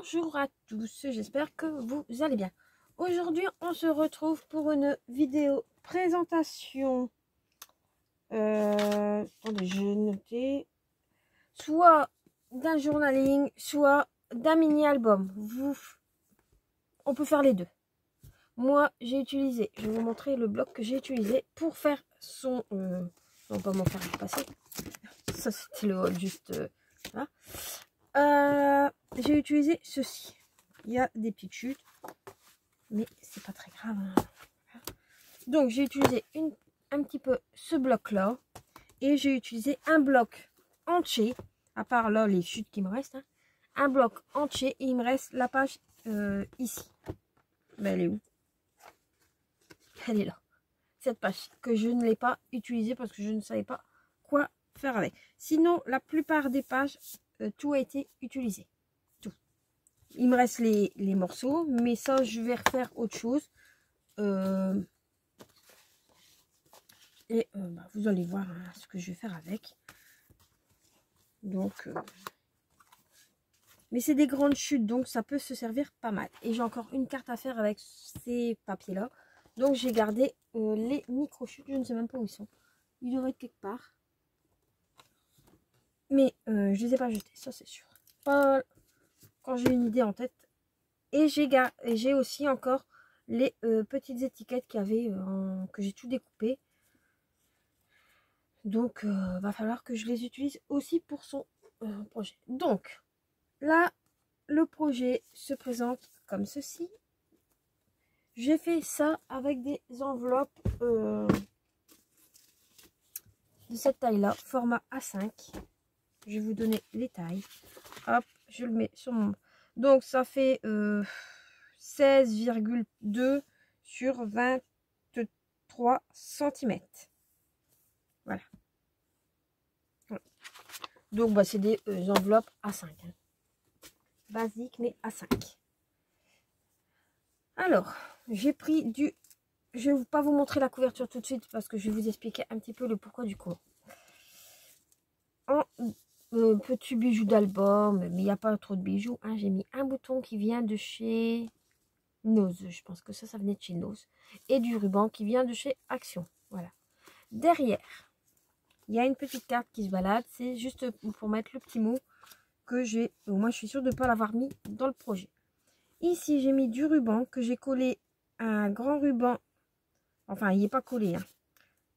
Bonjour à tous, j'espère que vous allez bien. Aujourd'hui, on se retrouve pour une vidéo présentation. Attendez, je vais noter. Soit d'un journaling, soit d'un mini-album. On peut faire les deux. Moi, j'ai utilisé, je vais vous montrer le bloc que j'ai utilisé pour faire son... non, pas mon faire passer. Ça, c'était le haul, juste... là. J'ai utilisé ceci. Il y a des petites chutes, mais c'est pas très grave. Hein. Donc j'ai utilisé un petit peu ce bloc là, et j'ai utilisé un bloc entier, à part là les chutes qui me restent, hein, un bloc entier, et il me reste la page ici. Mais elle est où? Elle est là. Cette page que je ne l'ai pas utilisée parce que je ne savais pas quoi faire avec. Sinon, la plupart des pages, tout a été utilisé. Il me reste les morceaux, mais ça, je vais refaire autre chose. Vous allez voir hein, ce que je vais faire avec. Donc, mais c'est des grandes chutes, donc ça peut se servir pas mal. Et j'ai encore une carte à faire avec ces papiers-là. Donc, j'ai gardé les micro-chutes. Je ne sais même pas où ils sont. Ils devraient être quelque part. Mais je ne les ai pas jetés, ça c'est sûr. Pas quand j'ai une idée en tête. Et j'ai aussi encore les petites étiquettes qu'il y avait, que j'ai tout découpé. Donc, va falloir que je les utilise aussi pour son projet. Donc, là, le projet se présente comme ceci. J'ai fait ça avec des enveloppes de cette taille-là, format A5. Je vais vous donner les tailles. Hop, je le mets sur mon... Donc, ça fait 16,2 sur 23 cm. Voilà. Donc, bah, c'est des enveloppes A5. Hein. Basique, mais A5. Alors, j'ai pris du... Je ne vais pas vous montrer la couverture tout de suite parce que je vais vous expliquer un petit peu le pourquoi du comment. En petit bijou d'album, mais il n'y a pas trop de bijoux. Hein. J'ai mis un bouton qui vient de chez Nose. Je pense que ça venait de chez Nose. Et du ruban qui vient de chez Action. Voilà. Derrière, il y a une petite carte qui se balade. C'est juste pour mettre le petit mot que j'ai. Moi, je suis sûre de ne pas l'avoir mis dans le projet. Ici, j'ai mis du ruban que j'ai collé à un grand ruban. Enfin, il n'est pas collé. Hein.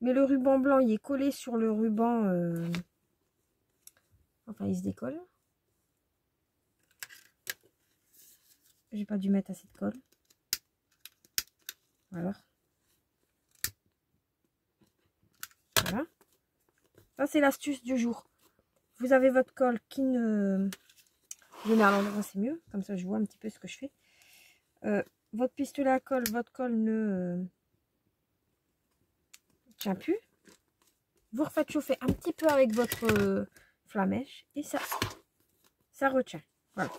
Mais le ruban blanc, il est collé sur le ruban... Enfin, il se décolle. J'ai pas dû mettre assez de colle. Voilà. Voilà. Ça, c'est l'astuce du jour. Vous avez votre colle qui ne... Je mets à l'endroit, c'est mieux. Comme ça, je vois un petit peu ce que je fais. Votre pistolet à colle, votre colle ne tient plus. Vous refaites chauffer un petit peu avec votre flamèche. Et ça retient. Voilà.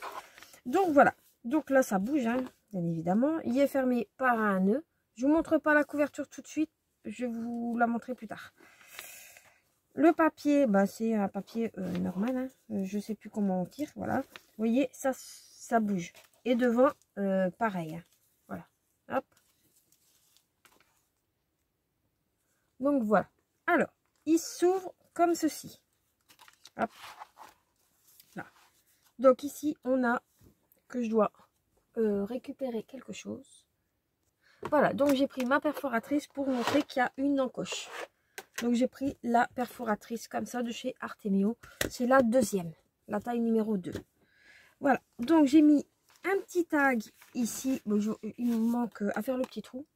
Donc, voilà. Donc là, ça bouge, hein, bien évidemment. Il est fermé par un nœud. Je ne vous montre pas la couverture tout de suite. Je vais vous la montrer plus tard. Le papier, bah, c'est un papier normal. Hein. Je ne sais plus comment on tire. Voilà. Vous voyez, ça bouge. Et devant, pareil. Hein. Voilà. Hop. Donc, voilà. Alors, il s'ouvre comme ceci. Hop. Là. Donc, ici, on a que je dois récupérer quelque chose. Voilà, donc j'ai pris ma perforatrice pour montrer qu'il y a une encoche. Donc j'ai pris la perforatrice comme ça de chez Artemio. C'est la deuxième, la taille numéro 2. Voilà, donc j'ai mis un petit tag ici. Bon, il me manque à faire le petit trou.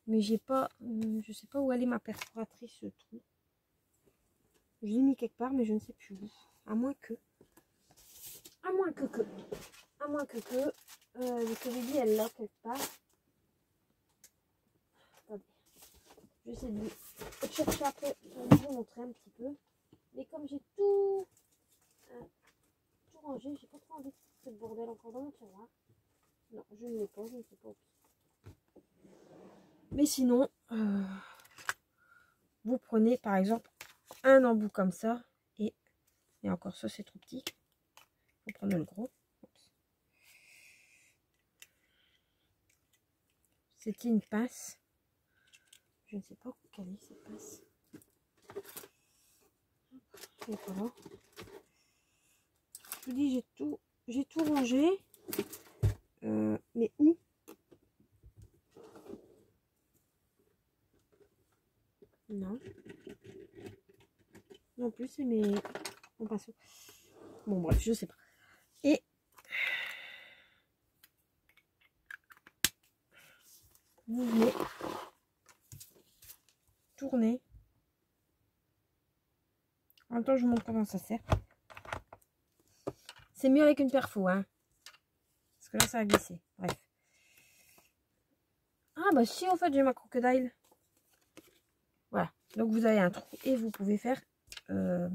Mais j'ai pas, je sais pas où elle est ma perforatrice, ce trou. Je l'ai mis quelque part, mais je ne sais plus où. À moins que j'ai dit elle là quelque part. Attendez. J'essaie de chercher après pour vous montrer un petit peu. Mais comme j'ai tout rangé, j'ai pas trop envie de ce bordel encore dans mon tiroir. Non, je ne l'ai pas, je ne sais pas où. Mais sinon, vous prenez par exemple un embout comme ça. Et encore ça, c'est trop petit. Il faut prendre le gros. C'était une pince. Je ne sais pas quelle est cette pince. Et voilà. Je vous dis, j'ai tout rangé. Mais où? Non. Non plus, c'est mes... Bon, passe. Bon, bref, je sais pas. Et... vous venez tourner. En même temps, je vous montre comment ça sert. C'est mieux avec une perfo, hein. Parce que là, ça a glissé. Bref. Ah, bah si, en fait, j'ai ma crocodile. Voilà. Donc, vous avez un trou et vous pouvez faire... Ah.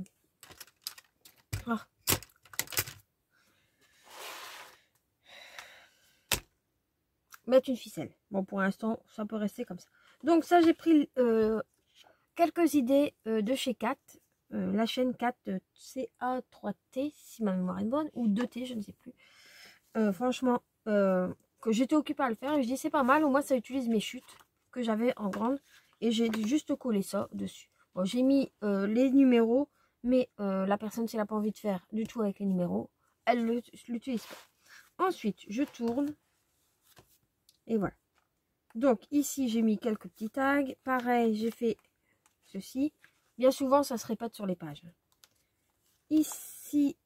Mettre une ficelle. Bon, pour l'instant, ça peut rester comme ça. Donc, ça, j'ai pris quelques idées de chez Cat. La chaîne 4 CA3T, si ma mémoire est bonne, ou 2T, je ne sais plus. Franchement, que j'étais occupée à le faire, et je dis c'est pas mal, au moins ça utilise mes chutes que j'avais en grande, et j'ai juste collé ça dessus. Bon, j'ai mis les numéros, mais la personne, si elle n'a pas envie de faire du tout avec les numéros, elle l'utilise pas. Ensuite, je tourne, et voilà. Donc ici, j'ai mis quelques petits tags. Pareil, j'ai fait ceci. Bien souvent, ça se répète sur les pages. Ici,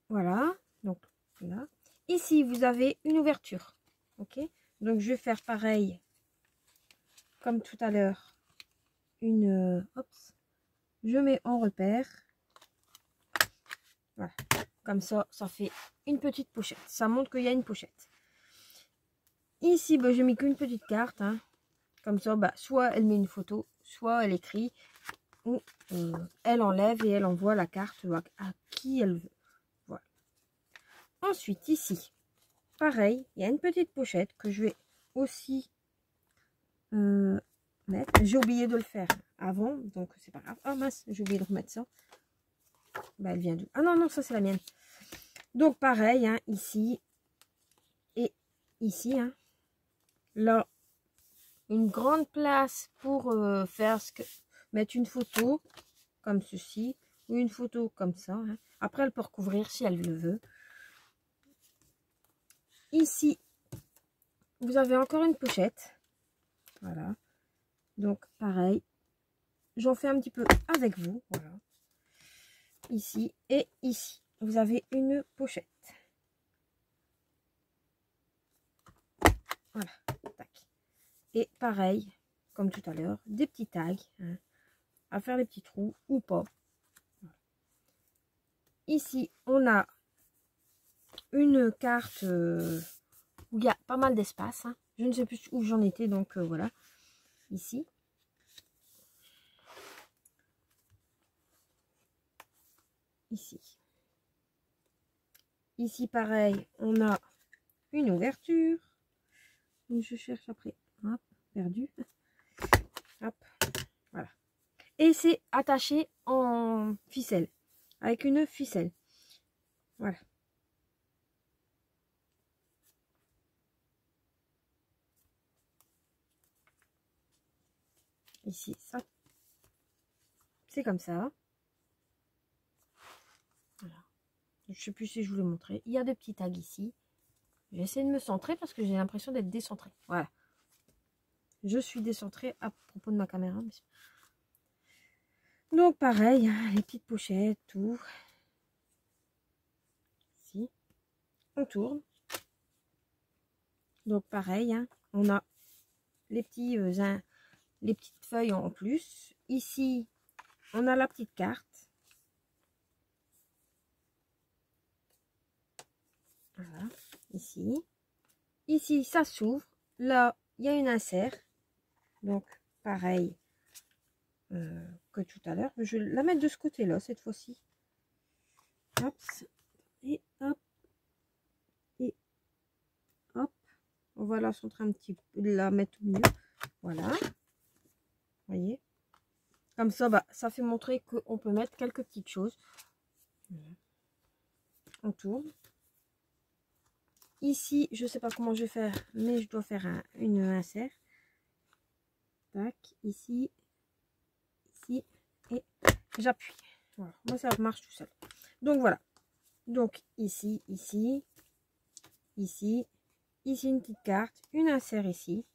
voilà. Donc là. Ici, vous avez une ouverture. Ok. Donc, je vais faire pareil. Comme tout à l'heure. Une... hop. Je mets en repère. Voilà. Comme ça, ça fait une petite pochette. Ça montre qu'il y a une pochette. Ici, bah, je mets qu'une petite carte. Hein. Comme ça, bah, soit elle met une photo, soit elle écrit. Ou elle enlève et elle envoie la carte à qui elle veut. Voilà. Ensuite, ici, pareil, il y a une petite pochette que je vais aussi mettre. J'ai oublié de le faire avant, donc c'est pas grave. Ah mince, j'ai oublié de remettre ça. Bah, elle vient d'où? Ah non, non, ça c'est la mienne. Donc pareil, hein, ici et ici. Hein. Là, une grande place pour faire mettre une photo comme ceci. Ou une photo comme ça. Hein. Après, elle peut recouvrir si elle le veut. Ici, vous avez encore une pochette. Voilà. Donc, pareil. J'en fais un petit peu avec vous. Voilà. Ici et ici. Vous avez une pochette. Voilà. Tac. Et pareil, comme tout à l'heure, des petits tags. Hein, à faire les petits trous ou pas. Voilà. Ici, on a une carte où il y a pas mal d'espace. Hein. Je ne sais plus où j'en étais, donc voilà. Ici. Ici. Ici, pareil, on a une ouverture. Je cherche après. Hop, perdu. Hop, voilà. Et c'est attaché en ficelle. Avec une ficelle. Voilà. Ici, ça. C'est comme ça. Voilà. Je ne sais plus si je vous l'ai montré. Il y a des petits tags ici. Je vais essayer de me centrer parce que j'ai l'impression d'être décentrée. Voilà. Je suis décentrée à propos de ma caméra. Donc pareil, hein, les petites pochettes, tout. Ici. On tourne. Donc pareil, hein, on a les petits les petites feuilles en plus. Ici, on a la petite carte. Voilà, ici. Ici, ça s'ouvre. Là, il y a une insert. Donc, pareil que tout à l'heure. Je vais la mettre de ce côté-là, cette fois-ci. Hop. Et hop. Et hop. On va la centrer un petit peu, la mettre au milieu. Voilà. Vous voyez. Comme ça, bah, ça fait montrer qu'on peut mettre quelques petites choses. On tourne. Ici, je sais pas comment je vais faire, mais je dois faire une insert. tac, ici, ici, et j'appuie. Voilà, moi ça marche tout seul. Donc voilà. Donc ici, ici, ici, ici une petite carte, une insert ici.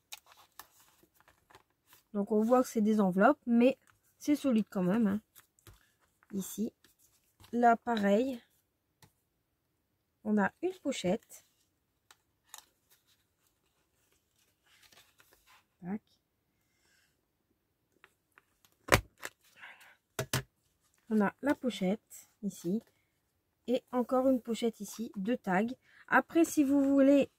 Donc on voit que c'est des enveloppes, mais c'est solide quand même. Hein. Ici, là pareil, on a une pochette. Tac. On a la pochette ici et encore une pochette ici, deux tags. Après, si vous voulez,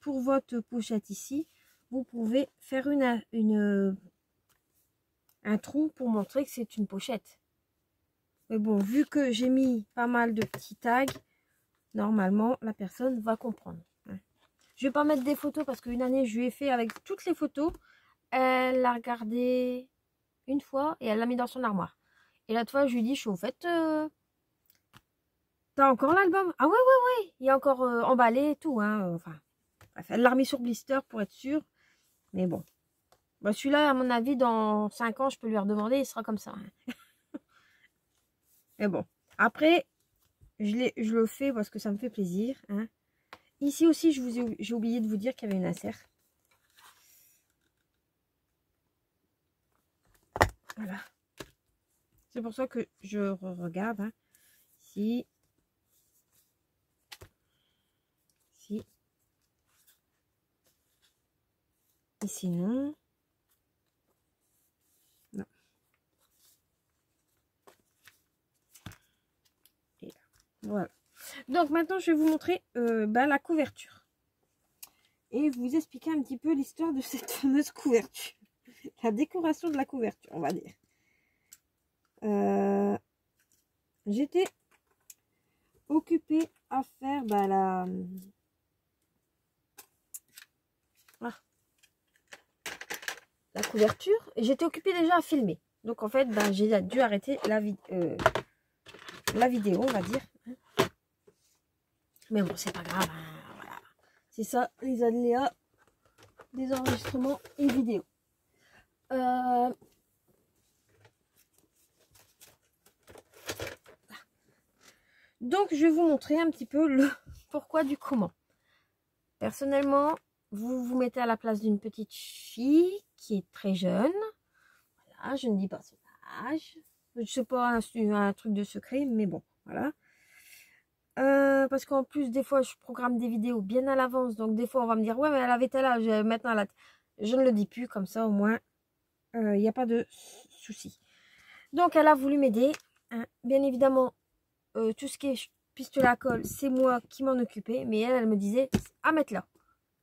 pour votre pochette ici, vous pouvez faire un trou pour montrer que c'est une pochette. Mais bon, vu que j'ai mis pas mal de petits tags, normalement, la personne va comprendre. Je vais pas mettre des photos parce qu'une année, je lui ai fait avec toutes les photos. Elle l'a regardé une fois et elle l'a mis dans son armoire. Et l'autre fois, je lui ai dit, je suis au fait, t'as encore l'album? Ah ouais, ouais, ouais. Il est encore emballé et tout. Hein. Enfin, bref, elle l'a remis sur blister pour être sûre. Mais bon. Bah, celui-là, à mon avis, dans 5 ans, je peux lui redemander, il sera comme ça. Hein. Mais bon. Après, je le fais parce que ça me fait plaisir. Hein. Ici aussi, j'ai oublié de vous dire qu'il y avait une insert. Voilà. C'est pour ça que je regarde. Hein. Ici. Ici. Ici, non. Non. Et là. Voilà. Donc, maintenant, je vais vous montrer la couverture. Et vous expliquer un petit peu l'histoire de cette fameuse couverture. La décoration de la couverture, on va dire. J'étais occupée à faire la couverture et j'étais occupée déjà à filmer. Donc en fait, j'ai dû arrêter la vidéo, on va dire. Mais bon, c'est pas grave. Hein, voilà. C'est ça, les aléas des enregistrements et vidéos. Donc, je vais vous montrer un petit peu le pourquoi du comment. Personnellement, vous vous mettez à la place d'une petite fille qui est très jeune. Voilà, je ne dis pas son âge. Je ne sais pas un truc de secret, mais bon, voilà. Parce qu'en plus, des fois, je programme des vidéos bien à l'avance. Donc, des fois, on va me dire, ouais, mais elle avait tel âge. Maintenant, je ne le dis plus. Comme ça, au moins, il n'y a pas de souci. Donc, elle a voulu m'aider. Hein. Bien évidemment, tout ce qui est pistolet à colle, c'est moi qui m'en occupais. Mais elle me disait, à mettre là,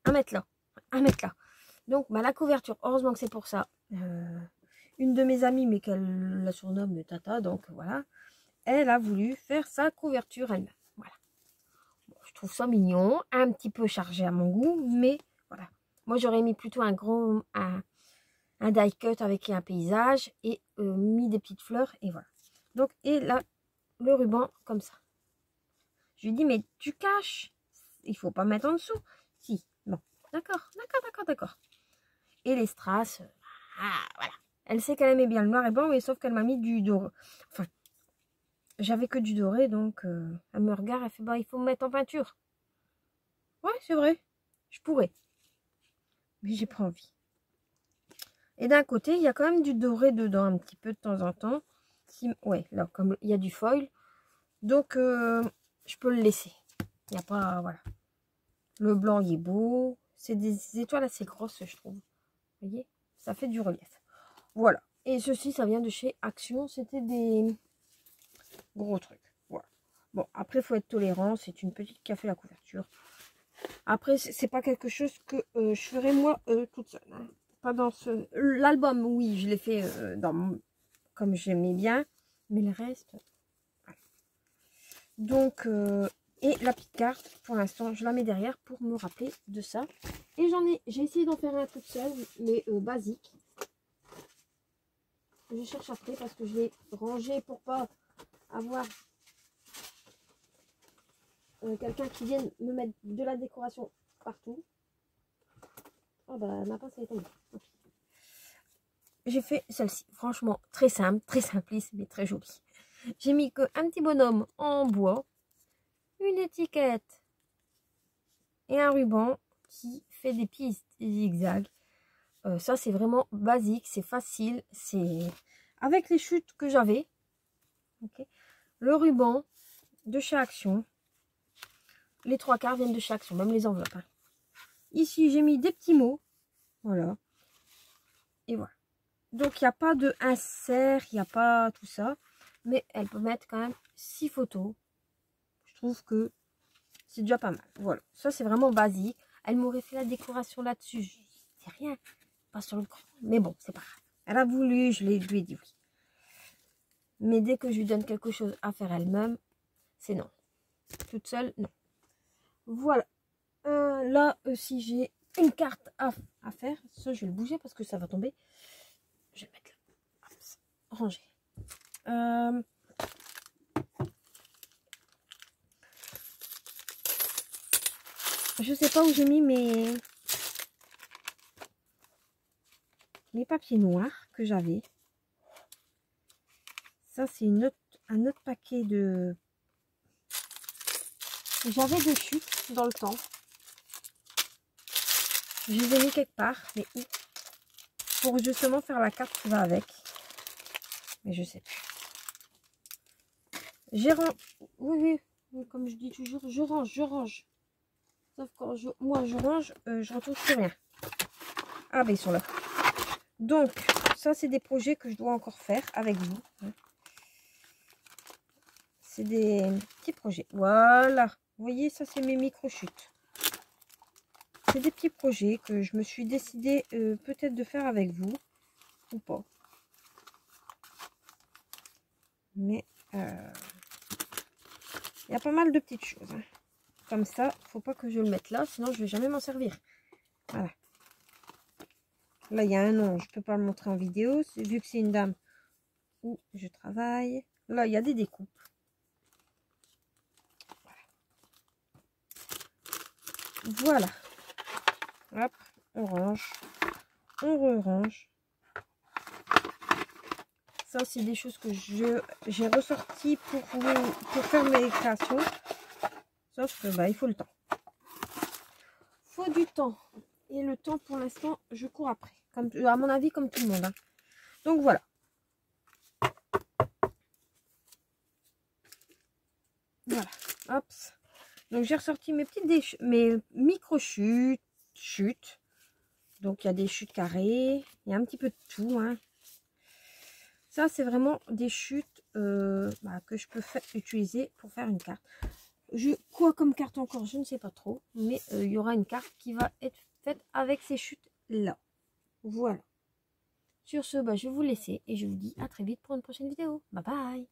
à mettre là, à mettre là. Donc, la couverture, heureusement que c'est pour ça. Une de mes amies, mais qu'elle la surnomme Tata, donc voilà. Elle a voulu faire sa couverture elle-même. Voilà. Bon, je trouve ça mignon, un petit peu chargé à mon goût, mais voilà. Moi, j'aurais mis plutôt un die cut avec un paysage et mis des petites fleurs et voilà. Donc, et là, le ruban comme ça. Je lui dis, mais tu caches. Il faut pas mettre en dessous. Si, bon. D'accord, d'accord, d'accord, d'accord. Et les strass, voilà. Elle sait qu'elle aimait bien le noir et blanc, mais sauf qu'elle m'a mis du doré. Enfin, j'avais que du doré, donc elle me regarde, elle fait, bah, il faut me mettre en peinture. Ouais, c'est vrai, je pourrais. Mais j'ai pas envie. Et d'un côté, il y a quand même du doré dedans, un petit peu de temps en temps. Ouais, là, comme il y a du foil, donc je peux le laisser. Il n'y a pas, voilà. Le blanc, il est beau. C'est des étoiles assez grosses, je trouve. Vous voyez, ça fait du relief. Voilà. Et ceci, ça vient de chez Action. C'était des gros trucs. Voilà. Bon, après, il faut être tolérant. C'est une petite qui a fait la couverture. Après, c'est pas quelque chose que je ferai moi toute seule. Hein. Pas dans ce... L'album, oui, je l'ai fait comme j'aimais bien. Mais le reste... Voilà. Donc, et la petite carte, pour l'instant, je la mets derrière pour me rappeler de ça. Et j'ai essayé d'en faire un toute seule, mais basique. Je cherche après parce que je l'ai rangé pour pas avoir quelqu'un qui vienne me mettre de la décoration partout. Oh bah ma pince elle est tombée. j'ai fait celle-ci. Franchement, très simple, très simpliste, mais très jolie. J'ai mis que un petit bonhomme en bois, une étiquette et un ruban qui fait des pistes zigzags. Ça, c'est vraiment basique, c'est facile. C'est avec les chutes que j'avais. Okay. Le ruban de chez Action. Les 3/4 viennent de chez Action, même les enveloppes. Hein. Ici, j'ai mis des petits mots. Voilà. Et voilà. Donc, il n'y a pas de insert, il n'y a pas tout ça. Mais elle peut mettre quand même 6 photos. Je trouve que c'est déjà pas mal. Voilà. Ça, c'est vraiment basique. Elle m'aurait fait la décoration là-dessus. C'est rien. Pas sur le grand. Mais bon, c'est pas grave. Elle a voulu, je lui ai dit oui. Mais dès que je lui donne quelque chose à faire elle-même, c'est non. Toute seule, non. Voilà. Là aussi, j'ai une carte à faire. Ça, je vais le bouger parce que ça va tomber. Je vais le mettre là. Hop, ranger. Je sais pas où j'ai mis mes papiers noirs que j'avais. Ça, c'est un autre paquet de... J'avais des chutes dans le temps. Je les ai mis quelque part, mais où? Pour justement faire la carte qui va avec. Mais je sais plus. J'ai rangé. Oui, comme je dis toujours, je range. Sauf quand moi je range, je retrouve plus rien. Ah ben ils sont là. Donc, ça c'est des projets que je dois encore faire avec vous. C'est des petits projets. Voilà. Vous voyez, ça c'est mes micro-chutes. C'est des petits projets que je me suis décidé peut-être de faire avec vous. Ou pas. Mais il y a pas mal de petites choses. Hein. Comme ça, faut pas que je le mette là, sinon je vais jamais m'en servir. Voilà. Là, il y a un nom, je peux pas le montrer en vidéo, vu que c'est une dame où je travaille. Là, il y a des découpes. Voilà. Hop, on range. On re-range. Ça, c'est des choses que j'ai ressorties pour faire mes créations. Sauf que, bah, il faut le temps. Faut du temps. Et le temps, pour l'instant, je cours après. Comme, à mon avis, comme tout le monde. Hein. Donc, voilà. Voilà. Hop. Donc, j'ai ressorti mes micro-chutes. Donc, il y a des chutes carrées. Il y a un petit peu de tout. Hein. Ça, c'est vraiment des chutes que je peux utiliser pour faire une carte. Quoi comme carte encore, je ne sais pas trop. Mais il y aura une carte qui va être faite avec ces chutes-là. Voilà. Sur ce, je vais vous laisser et je vous dis à très vite pour une prochaine vidéo. Bye bye.